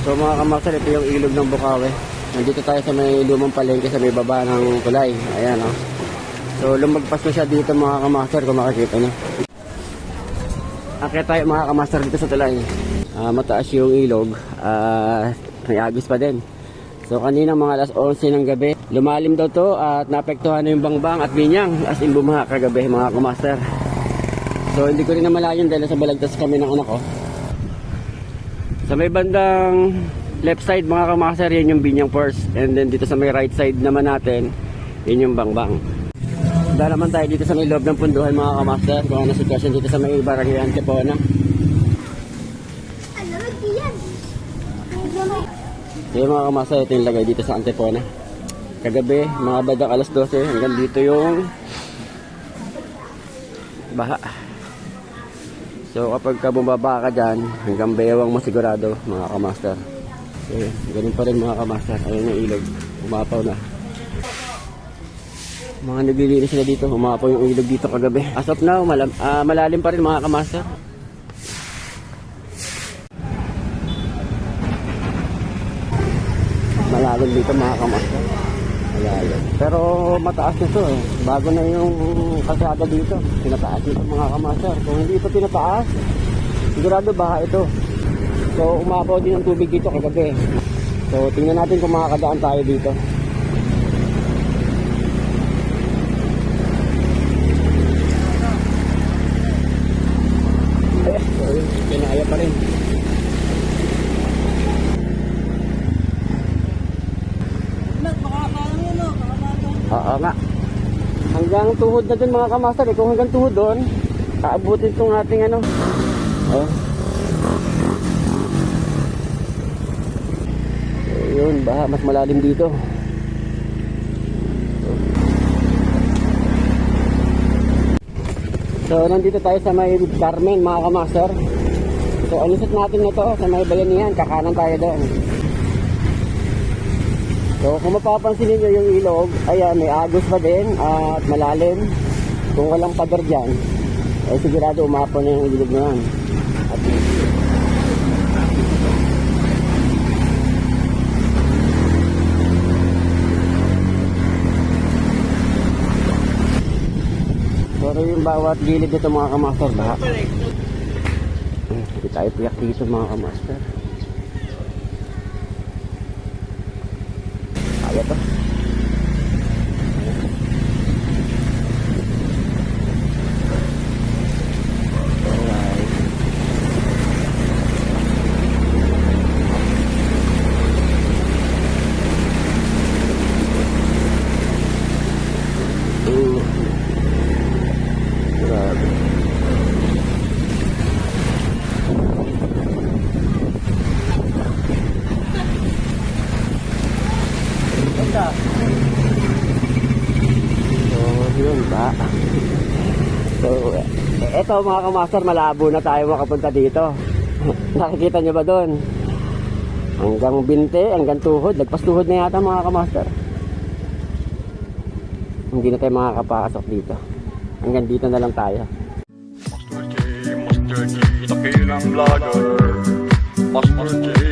So mga kamaster, ito yung ilog ng Bukawi. Nandito tayo sa may lumang palengke sa may baba ng tulay. Ayan o. So lumagpas na siya dito mga kamaster kung makikita nyo. Akit tayo mga kamaster dito sa tulay. Mataas yung ilog. May agos pa din. So kanina mga alas 11 ng gabi, lumalim daw to at naapektuhan na yung bangbang at binyang. As in bumaha kagabi mga kamaster. So hindi ko rin na malayan dahil sa balagtas kami ng anak ko. Sa may bandang left side mga kamaster, yan yung Binyang Force. And then dito sa may right side naman natin, yun yung Bangbang. Dahil naman tayo dito sa may loob ng punduhan mga kamaster, kung ano sitwasyon dito sa may barangay Antipona. So yung mga kamaster, ito yung lagay dito sa Antipona. Kagabi, mga badang alas 12, hanggang dito yung baha. So kapag bumaba ka dyan, hanggang bewang mo sigurado mga kamaster. So ganun pa rin mga kamaster. Ayun yung ilog, umapaw na. Mga naglilinis sila dito, umapaw yung ilog dito kagabi. As of now, malalim pa rin mga kamaster. Malalim dito mga kamaster. Malalim. Pero mataas na ito eh. Bago na yung kalsada dito. Pinataas nito mga kamaster. Kung hindi ito pinataas, sigurado baha ito. So umapaw din ang tubig dito kagabi. So tingnan natin kung makakadaan tayo dito. Kinaya pa rin. Oo nga. Hanggang tuhod na dun mga kamaster eh. Kung hanggang tuhod doon, kaabutin itong ating ano. Oh. Yun, baha. Mas malalim dito. So, nandito tayo sa may Carmen mga kamaster. So, anisot natin na to sa may Bayanihan. Kakanan tayo doon. So kung mapapansin niyo yung ilog, ayan, may agos pa din at malalim. Kung walang pader dyan, ay sigurado umapon na yung ilog na yan. At pero yung bawat gilid dito mga kamaster, baha. Hindi tayo piyak dito mga kamaster. Kaya to. Alright. Grabe. So, yun ba? So, eto mga kamaster, malabo na tayo makapunta dito. Nakikita nyo ba doon? Hanggang binte, hanggang tuhod. Lagpas tuhod na yata mga kamaster. Hindi na tayo makakapasok dito. Hanggang dito na lang tayo. Master J, dakilang vlogger. Master J.